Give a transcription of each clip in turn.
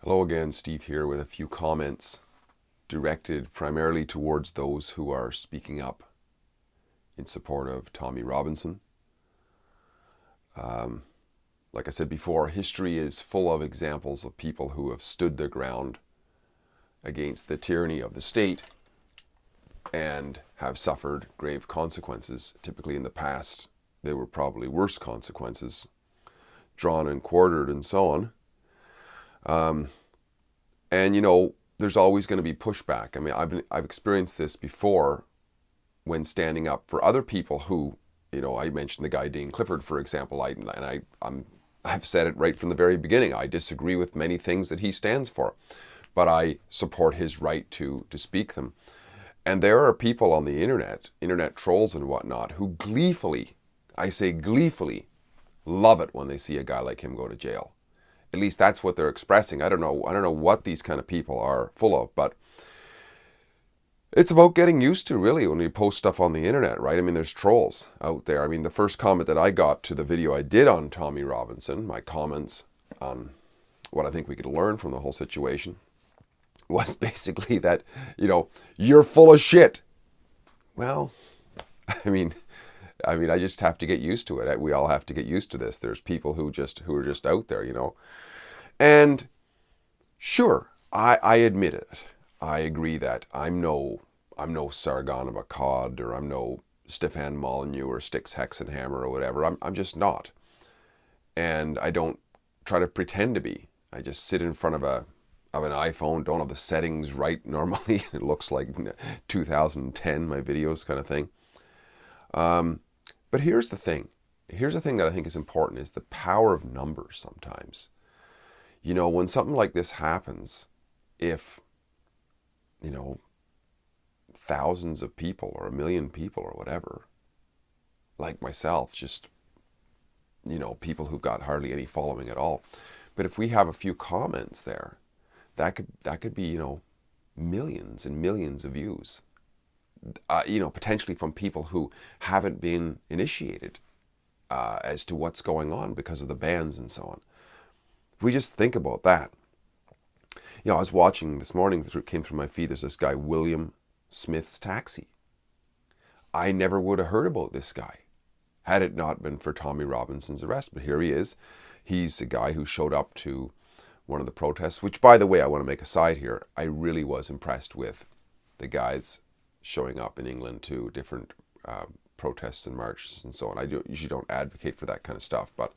Hello again, Steve here with a few comments directed primarily towards those who are speaking up in support of Tommy Robinson. Like I said before, history is full of examples of people who have stood their ground against the tyranny of the state and have suffered grave consequences. Typically in the past, there were probably worse consequences, drawn and quartered and so on. And there's always going to be pushback. I mean, I've experienced this before when standing up for other people who, I mentioned the guy Dean Clifford, for example. I've said it right from the very beginning. I disagree with many things that he stands for, but I support his right to speak them. And there are people on the internet trolls and whatnot, who gleefully, I say gleefully, love it when they see a guy like him go to jail. At least that's what they're expressing. I don't know what these kind of people are full of, but it's about getting used to, really, when you post stuff on the internet, right? I mean, there's trolls out there. I mean, the first comment that I got to the video I did on Tommy Robinson, my comments on what I think we could learn from the whole situation, was basically that, you're full of shit. Well, I mean, I just have to get used to it. We all have to get used to this. There's people who are just out there, And sure, I admit it. I agree that I'm no Sargon of Akkad, or I'm no Stefan Molyneux or Styx Hexenhammer or whatever. I'm just not. And I don't try to pretend to be. I just sit in front of an iPhone, don't have the settings right normally. It looks like 2010, my videos kind of thing. But here's the thing. Here's the thing that I think is important, is the power of numbers sometimes. When something like this happens, if, thousands of people or 1 million people or whatever, like myself, just, people who've got hardly any following at all. But if we have a few comments there, that could be, millions and millions of views. Potentially from people who haven't been initiated as to what's going on because of the bans and so on. If we just think about that. I was watching this morning, it came through my feed, there's this guy, William Smith's Taxi. I never would have heard about this guy had it not been for Tommy Robinson's arrest. But here he is. He's a guy who showed up to one of the protests, which, by the way, I want to make a side here. I really was impressed with the guys showing up in England to different protests and marches and so on. I usually don't advocate for that kind of stuff, but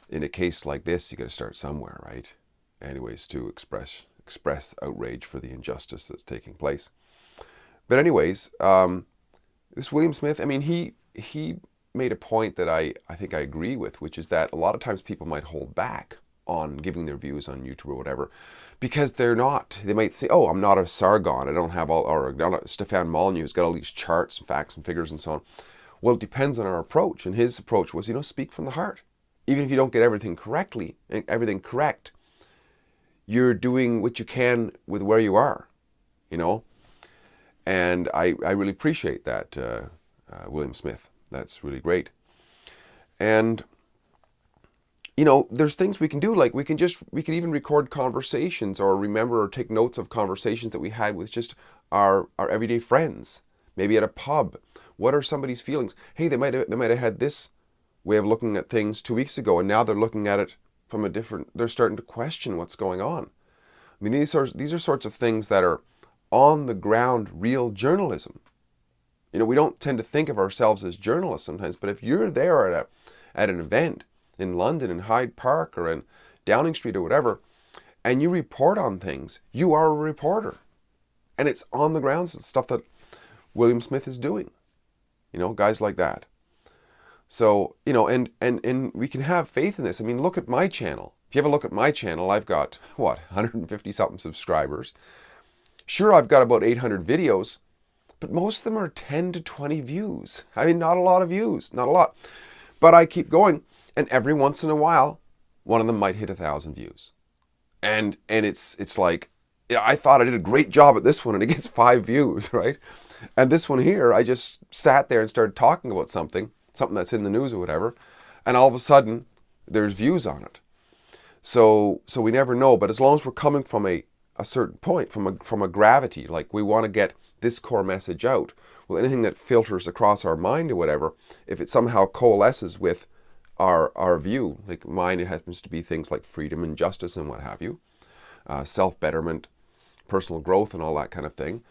in a case like this, you got to start somewhere, right? Anyways, to express outrage for the injustice that's taking place. But anyways, this William Smith, I mean, he made a point that I think I agree with, which is that a lot of times people might hold back on giving their views on YouTube or whatever, because they might say, oh, I'm not a Sargon, I don't have or I'm not Stefan Molyneux who's got all these charts and facts and figures and so on. Well, it depends on our approach, and his approach was, speak from the heart. Even if you don't get everything correct, you're doing what you can with where you are, and I really appreciate that, William Smith. That's really great. And there's things we can do, like we can even record conversations, or remember or take notes of conversations that we had with just our everyday friends, maybe at a pub. What are somebody's feelings? Hey, they might have had this way of looking at things 2 weeks ago, and now they're looking at it from they're starting to question what's going on. I mean, these are sorts of things that are on the ground, real journalism. We don't tend to think of ourselves as journalists sometimes, but if you're there at an event in London, in Hyde Park, or in Downing Street or whatever, and you report on things, you are a reporter. And it's on the ground stuff that William Smith is doing. Guys like that. So, and we can have faith in this. I mean, look at my channel. If you have a look at my channel, I've got, 150 something subscribers. Sure, I've got about 800 videos, but most of them are 10 to 20 views. I mean, not a lot of views, not a lot. But I keep going, and every once in a while, one of them might hit 1,000 views. And it's like, I thought I did a great job at this one, and it gets 5 views, right? And this one here, I just sat there and started talking about something that's in the news or whatever, and all of a sudden, there's views on it. So we never know. But as long as we're coming from a certain point, from a gravity, like we want to get this core message out. Well, anything that filters across our mind or whatever, if it somehow coalesces with our view, like mine, it happens to be things like freedom and justice and what have you, self-betterment, personal growth and all that kind of thing,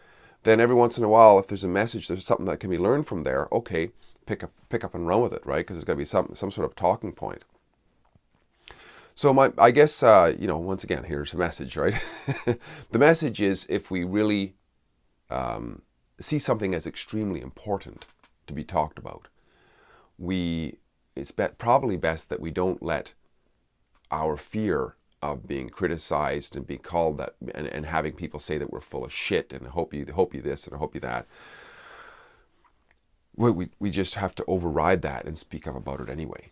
then every once in a while, if there's a message, there's something that can be learned from there, okay, pick up and run with it, right? Because there's got to be some sort of talking point. So I guess, once again, here's a message, right? The message is, if we really see something as extremely important to be talked about, it's probably best that we don't let our fear of being criticized and being called that, and having people say that we're full of shit and I hope you this and I hope you that. We just have to override that and speak up about it anyway,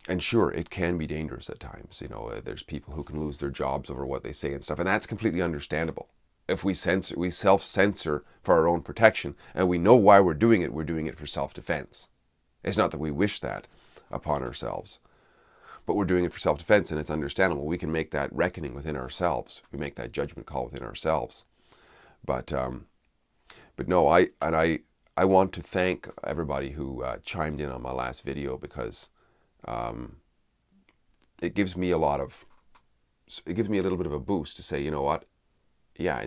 and sure, it can be dangerous at times. There's people who can lose their jobs over what they say and stuff, and that's completely understandable. If we self-censor for our own protection, and we know why we're doing it for self-defense. It's not that we wish that upon ourselves, but we're doing it for self-defense, and it's understandable. We can make that reckoning within ourselves. We make that judgment call within ourselves. But no, I want to thank everybody who chimed in on my last video, because it gives me a little bit of a boost to say, you know what, yeah, I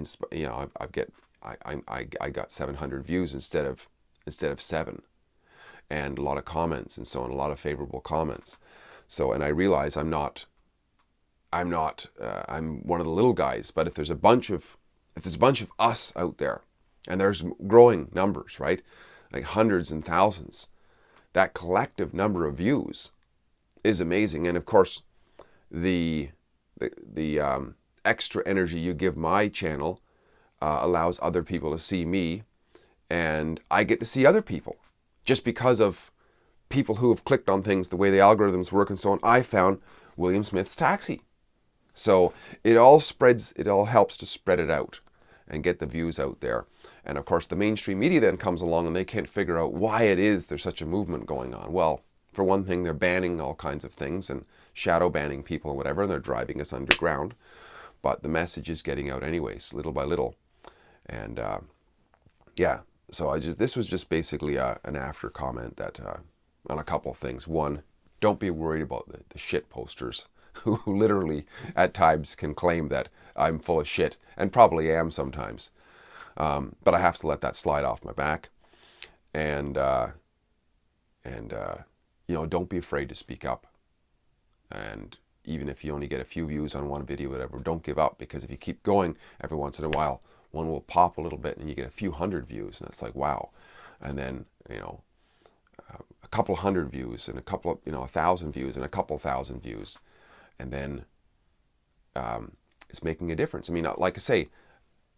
got 700 views instead of 7, and a lot of comments and so on, a lot of favorable comments. So, and I realize I'm one of the little guys, but if there's a bunch of us out there, and there's growing numbers, right, like hundreds and thousands, that collective number of views is amazing. And of course, the extra energy you give my channel allows other people to see me, and I get to see other people, just because of people who have clicked on things, the way the algorithms work and so on. I found William Smith's Taxi. So it all helps to spread it out and get the views out there. And of course, the mainstream media then comes along, and they can't figure out why it is there's such a movement going on. Well, for one thing, they're banning all kinds of things and shadow banning people and whatever, and they're driving us underground. But the message is getting out anyways, little by little. And yeah, so this was just basically an after comment that on a couple of things. One, don't be worried about the shit posters who literally at times can claim that I'm full of shit, and probably am sometimes. But I have to let that slide off my back. And don't be afraid to speak up. And even if you only get a few views on one video, whatever, don't give up, because if you keep going, every once in a while, one will pop a little bit and you get a few hundred views, and it's like, wow. And then, a couple hundred views, and a couple of, 1,000 views, and a couple thousand views. And then it's making a difference. I mean, like I say,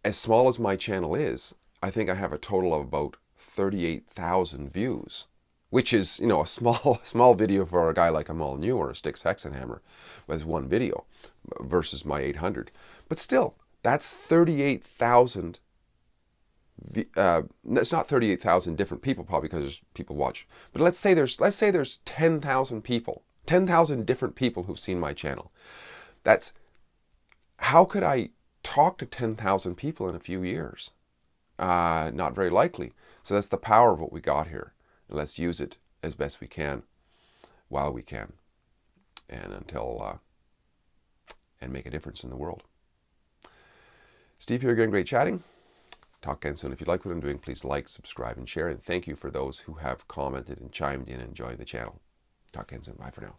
as small as my channel is, I think I have a total of about 38,000 views, which is, a small video for a guy like I'm All New or a Styx Hexenhammer as one video versus my 800. But still, that's 38,000. It's not 38,000 different people, probably, because there's people watch. But let's say there's 10,000 people, 10,000 different people who've seen my channel. How could I talk to 10,000 people in a few years? Not very likely. So that's the power of what we got here. And let's use it as best we can while we can, and and make a difference in the world. Steve here again, great chatting. Talk again soon. If you like what I'm doing, please like, subscribe, and share. And thank you for those who have commented and chimed in and joined the channel. Talk again soon. Bye for now.